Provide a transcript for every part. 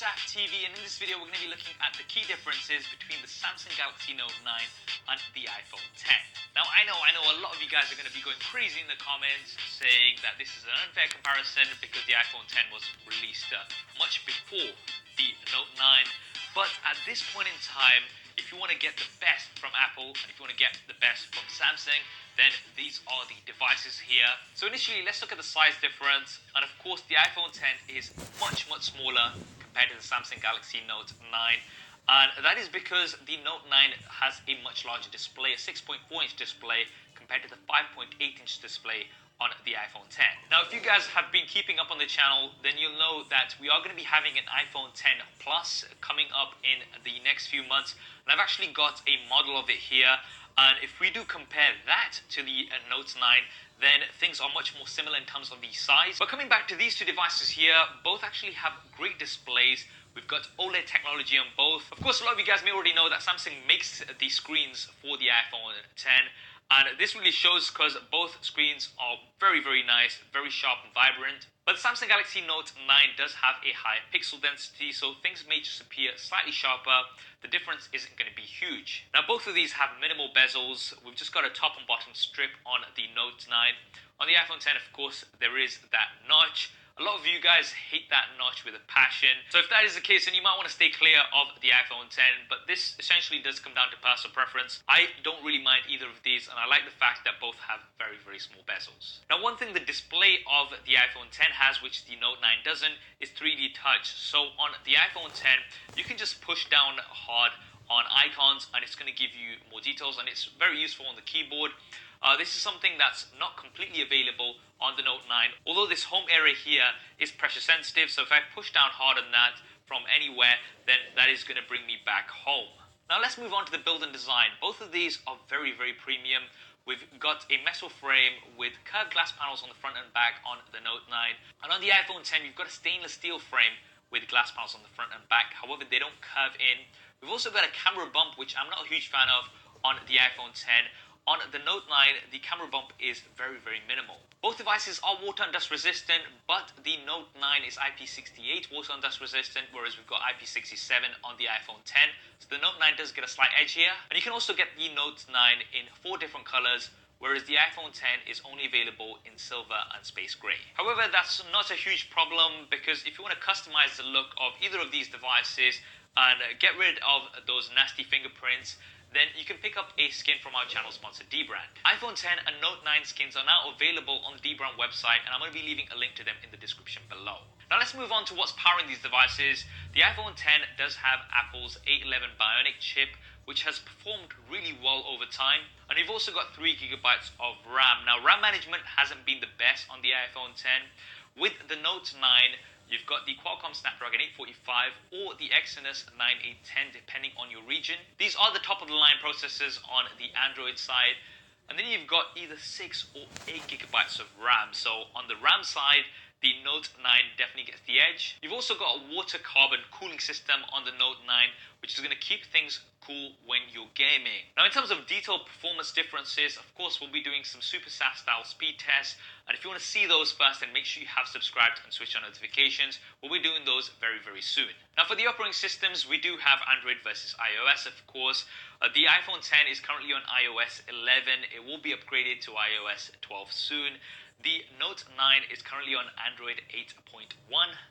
Saf TV, and in this video we're going to be looking at the key differences between the Samsung Galaxy Note 9 and the iPhone 10. Now I know a lot of you guys are going to be going crazy in the comments saying that this is an unfair comparison because the iPhone 10 was released much before the Note 9. But at this point in time, if you want to get the best from Apple and if you want to get the best from Samsung, then these are the devices here. So initially, let's look at the size difference. And of course, the iPhone 10 is much smaller compared to the Samsung Galaxy Note 9. And that is because the Note 9 has a much larger display, a 6.4-inch display compared to the 5.8-inch display on the iPhone 10. Now, if you guys have been keeping up on the channel, then you'll know that we are going to be having an iPhone 10 Plus coming up in the next few months. And I've actually got a model of it here. And if we do compare that to the Note 9, then things are much more similar in terms of the size. But coming back to these two devices here, both actually have great displays. We've got OLED technology on both. Of course, a lot of you guys may already know that Samsung makes the screens for the iPhone 10. And this really shows because both screens are very nice, very sharp and vibrant. But the Samsung Galaxy Note 9 does have a higher pixel density, so things may just appear slightly sharper. The difference isn't going to be huge. Now, both of these have minimal bezels. We've just got a top and bottom strip on the Note 9. On the iPhone 10, of course, there is that notch. A lot of you guys hate that notch with a passion. So if that is the case, then you might want to stay clear of the iPhone 10. But this essentially does come down to personal preference. I don't really mind either of these, and I like the fact that both have very small bezels. Now, one thing the display of the iPhone 10 has, which the Note 9 doesn't, is 3D touch. So on the iPhone 10, you can just push down hard on icons, and it's going to give you more details, and it's very useful on the keyboard. This is something that's not completely available on the Note 9, although this home area here is pressure sensitive, so if I push down hard on that from anywhere, then that is going to bring me back home. Now let's move on to the build and design. Both of these are very premium. We've got a metal frame with curved glass panels on the front and back on the Note 9, and on the iPhone 10 you've got a stainless steel frame with glass panels on the front and back. However, they don't curve in. We've also got a camera bump, which I'm not a huge fan of on the iPhone 10. On the Note 9, the camera bump is very minimal. Both devices are water and dust resistant, but the Note 9 is IP68 water and dust resistant, whereas we've got IP67 on the iPhone 10. So the Note 9 does get a slight edge here. And you can also get the Note 9 in 4 different colors, whereas the iPhone 10 is only available in silver and space gray. However, that's not a huge problem, because if you want to customize the look of either of these devices and get rid of those nasty fingerprints, then you can pick up a skin from our channel sponsor, Dbrand. iPhone 10 and Note 9 skins are now available on the Dbrand website, and I'm going to be leaving a link to them in the description below. Now let's move on to what's powering these devices. The iPhone 10 does have Apple's A11 Bionic chip, which has performed really well over time. And you've also got 3GB of RAM. Now, RAM management hasn't been the best on the iPhone 10. With the Note 9, you've got the Qualcomm Snapdragon 845 or the Exynos 9810, depending on your region. These are the top-of-the-line processors on the Android side. And then you've got either 6 or 8GB of RAM. So on the RAM side, the Note 9 definitely gets the edge. You've also got a water carbon cooling system on the Note 9, which is going to keep things cool when you're gaming. Now, in terms of detailed performance differences, of course, we'll be doing some Super SAS style speed tests. And if you want to see those first, then make sure you have subscribed and switch on notifications. We'll be doing those very soon. Now, for the operating systems, we do have Android versus iOS, of course. The iPhone 10 is currently on iOS 11. It will be upgraded to iOS 12 soon. The Note 9 is currently on Android 8.1.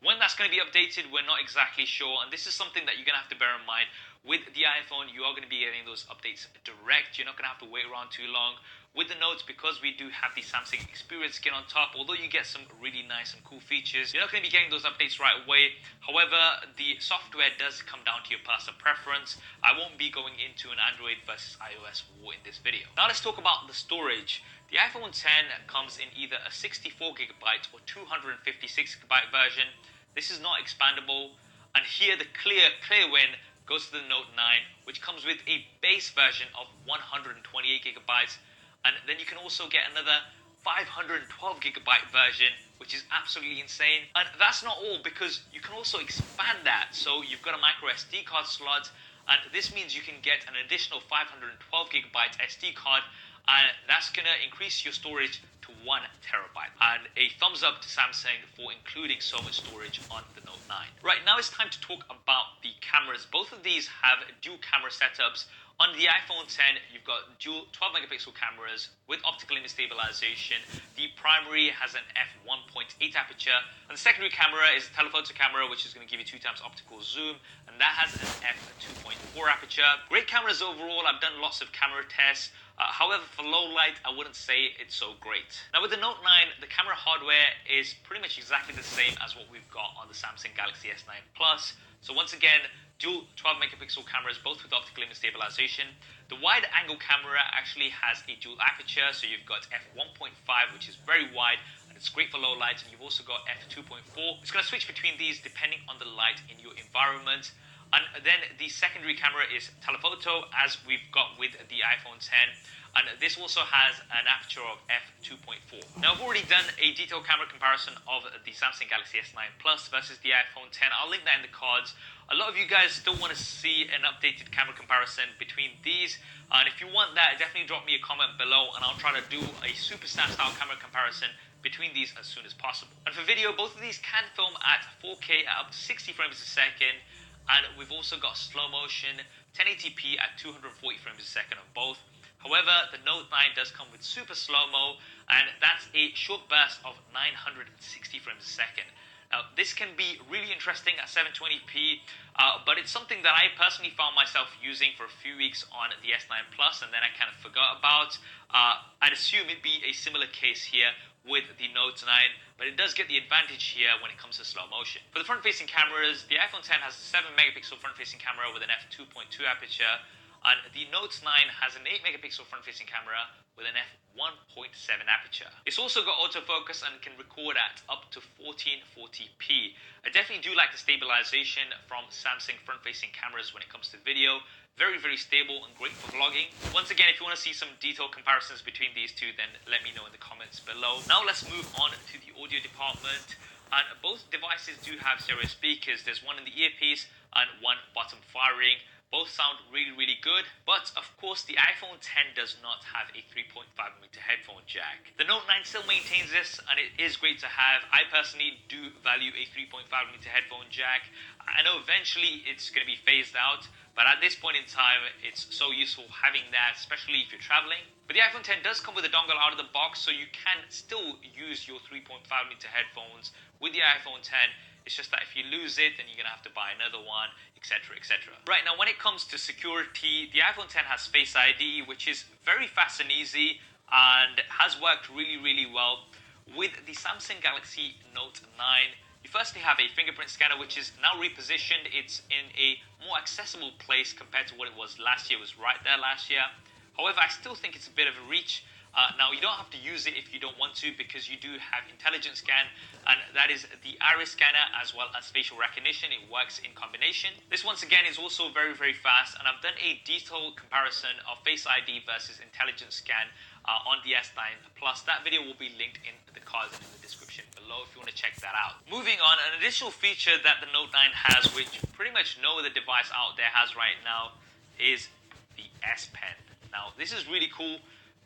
When that's going to be updated, we're not exactly sure, and this is something that you're going to have to bear in mind. With the iPhone, you are going to be getting those updates direct. You're not going to have to wait around too long. With the Notes, because we do have the Samsung Experience skin on top, although you get some really nice and cool features, you're not going to be getting those updates right away. However, the software does come down to your personal preference. I won't be going into an Android versus iOS war in this video. Now let's talk about the storage. The iPhone 10 comes in either a 64GB or 256GB version. This is not expandable. And here the clear win goes to the Note 9, which comes with a base version of 128GB. And then you can also get another 512GB version, which is absolutely insane. And that's not all, because you can also expand that. So you've got a micro SD card slot, and this means you can get an additional 512GB SD card. and that's gonna increase your storage to 1 terabyte. And a thumbs up to Samsung for including so much storage on the Note 9. Right, now it's time to talk about the cameras. Both of these have dual camera setups. On the iPhone 10, you've got dual 12 megapixel cameras with optical image stabilization. The primary has an f1.8 aperture, and the secondary camera is a telephoto camera, which is going to give you 2 times optical zoom, and that has an f2.4 aperture. Great cameras overall. I've done lots of camera tests. However, for low light, I wouldn't say it's so great. Now with the Note 9, the camera hardware is pretty much exactly the same as what we've got on the Samsung Galaxy S9 Plus. So once again, dual 12 megapixel cameras, both with optical image stabilization. The wide angle camera actually has a dual aperture, so you've got f1.5, which is very wide, and it's great for low light, and you've also got f2.4. It's going to switch between these depending on the light in your environment. And then the secondary camera is telephoto, as we've got with the iPhone 10. And this also has an aperture of f2.4. Now, I've already done a detailed camera comparison of the Samsung Galaxy S9 Plus versus the iPhone 10. I'll link that in the cards. A lot of you guys still want to see an updated camera comparison between these. And if you want that, definitely drop me a comment below, and I'll try to do a Superstar style camera comparison between these as soon as possible. And for video, both of these can film at 4K at up to 60 frames a second. And we've also got slow motion 1080p at 240 frames a second on both. However, the Note 9 does come with super slow-mo, and that's a short burst of 960 frames a second. Now, this can be really interesting at 720p, but it's something that I personally found myself using for a few weeks on the S9 Plus, and then I kind of forgot about. I'd assume it'd be a similar case here with the Note 9, but it does get the advantage here when it comes to slow motion. For the front-facing cameras, the iPhone 10 has a 7 megapixel front-facing camera with an f2.2 aperture, and the Note 9 has an 8 megapixel front-facing camera with an f1.7 aperture. It's also got autofocus and can record at up to 1440p. I definitely do like the stabilization from Samsung front-facing cameras when it comes to video. Very, very stable and great for vlogging. Once again, if you want to see some detailed comparisons between these two, then let me know in the comments below. Now let's move on to the audio department. And both devices do have stereo speakers. There's one in the earpiece and one bottom firing. Both sound really, really good, but of course the iPhone 10 does not have a 3.5mm headphone jack. The Note 9 still maintains this, and it is great to have. I personally do value a 3.5mm headphone jack. I know eventually it's going to be phased out, but at this point in time, it's so useful having that, especially if you're traveling. But the iPhone 10 does come with a dongle out of the box, so you can still use your 3.5mm headphones with the iPhone 10. It's just that if you lose it, then you're going to have to buy another one, etc, etc. Right, now when it comes to security, the iPhone 10 has Face ID, which is very fast and easy and has worked really, really well. With the Samsung Galaxy Note 9, you firstly have a fingerprint scanner, which is now repositioned. It's in a more accessible place compared to what it was last year. It was right there last year. However, I still think it's a bit of a reach. Now, you don't have to use it if you don't want to, because you do have intelligent scan, and that is the iris scanner as well as facial recognition. It works in combination. This, once again, is also very, very fast, and I've done a detailed comparison of Face ID versus intelligent scan on the S9 Plus. That video will be linked in the cards and in the description below if you want to check that out. Moving on, an additional feature that the Note 9 has, which pretty much no other device out there has right now, is the S Pen. Now, this is really cool,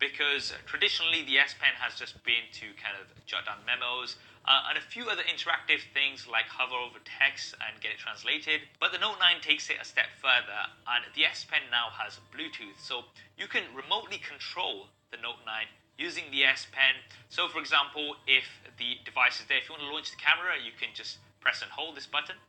because traditionally the S Pen has just been to kind of jot down memos and a few other interactive things like hover over text and get it translated. But the Note 9 takes it a step further, and the S Pen now has Bluetooth, so you can remotely control the Note 9 using the S Pen. So for example, if the device is there, if you want to launch the camera, you can just press and hold this button.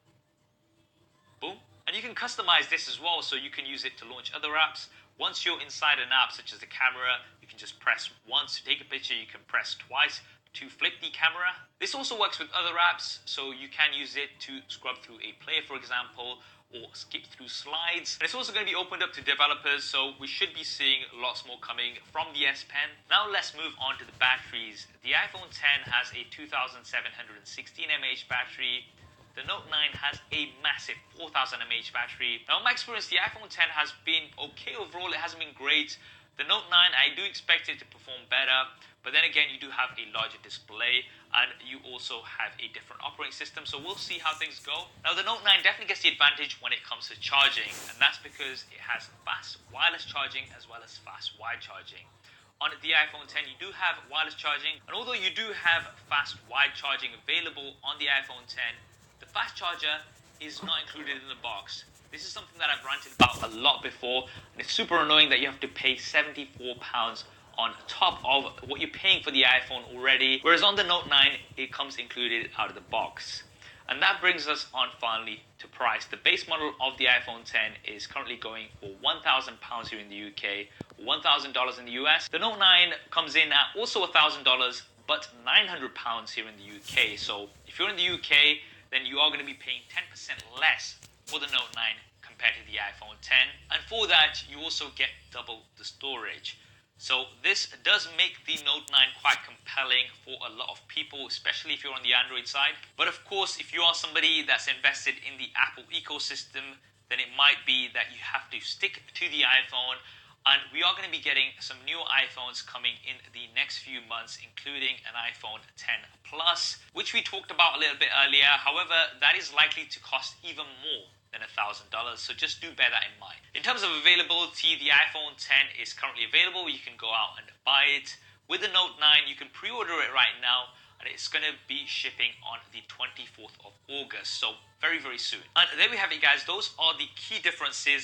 Boom. And you can customize this as well, so you can use it to launch other apps. Once you're inside an app such as the camera, you can just press once to take a picture, you can press twice to flip the camera. This also works with other apps, so you can use it to scrub through a player, for example, or skip through slides. And it's also going to be opened up to developers, so we should be seeing lots more coming from the S Pen. Now let's move on to the batteries. The iPhone 10 has a 2716 mAh battery. The Note 9 has a massive 4000 mAh battery. Now, in my experience, the iPhone 10 has been okay overall. It hasn't been great. The Note 9, I do expect it to perform better, but then again, you do have a larger display, and you also have a different operating system, so we'll see how things go. Now, the Note 9 definitely gets the advantage when it comes to charging, and that's because it has fast wireless charging as well as fast wired charging. on the iPhone 10, you do have wireless charging, and although you do have fast wide charging available on the iPhone 10, the fast charger is not included in the box. This is something that I've ranted about a lot before, and it's super annoying that you have to pay £74 on top of what you're paying for the iPhone already, whereas on the Note 9, it comes included out of the box. And that brings us on finally to price. The base model of the iPhone 10 is currently going for £1,000 here in the UK, $1,000 in the US. The Note 9 comes in at also $1,000, but £900 here in the UK. So if you're in the UK, then you are going to be paying 10% less for the Note 9 compared to the iPhone 10. And for that, you also get double the storage. So this does make the Note 9 quite compelling for a lot of people, especially if you're on the Android side. But of course, if you are somebody that's invested in the Apple ecosystem, then it might be that you have to stick to the iPhone. And we are going to be getting some new iPhones coming in the next few months, including an iPhone 10 Plus, which we talked about a little bit earlier. However, that is likely to cost even more than $1,000, so just do bear that in mind. In terms of availability, the iPhone 10 is currently available. You can go out and buy it. With the Note 9, you can pre-order it right now, and it's going to be shipping on the 24th of August, so very, very soon. And there we have it, guys. Those are the key differences